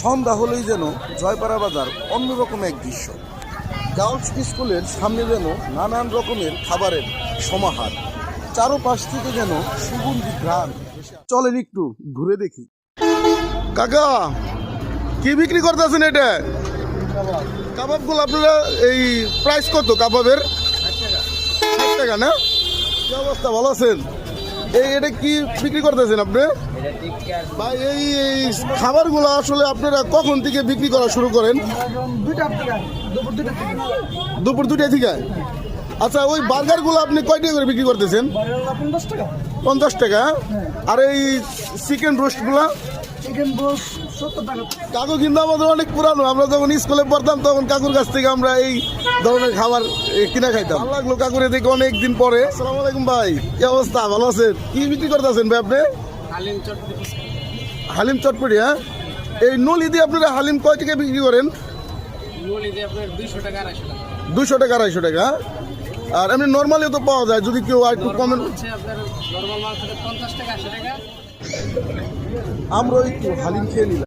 সন্ধ্যা হলেই যেন জয়পাড়া বাজার অন্যরকম এক দৃশ্য। গার্লস স্কুলের সামনে যেন নানান রকমের খাবারের সমাহার, চারোপাশ থেকে যেন সুগন্ধি ঘ্রাণ। চলেন একটু ঘুরে দেখি। কাকা, কি বিক্রি করতেছেন এটা? কাবাবগুলো আপনারা এই প্রাইস কত কাবাবের? 60 টাকা না? কি অবস্থা, ভালো আছেন? এটা কি বিক্রি করতেছেন আপনি ভাই? এই খাবারগুলো আসলে আপনারা কখন থেকে বিক্রি করা শুরু করেন? দুপুর 2টা থেকে। আচ্ছা, ওই বার্গারগুলো আপনি কয় টাকা করে বিক্রি করতেছেন? 50 টাকা। আর এই চিকেন রোস্টগুলো? কাকু কিন্তু আমাদের অনেক পুরানো, আমরা যখন স্কুলে পড়তাম তখন কাকুর কাছ থেকে আমরা এই ধরনের খাবার কিনা খাইতাম। ভালো লাগলো কাকুরে দেখে অনেকদিন পরে। আসসালামু আলাইকুম ভাই, কি অবস্থা, ভালো আছেন? কি বিক্রি করতেছেন ভাই আপনি? হালিম চটপটি। হ্যাঁ, এই নলি দিয়ে আপনারা হালিম কয় টাকা বিক্রি করেন? 200 টাকা 250 টাকা। আর এমনি নর্মালিও তো পাওয়া যায়, যদি কেউ একটু কমেন্ট। আমরা একটু হালিম খেয়ে নিলাম।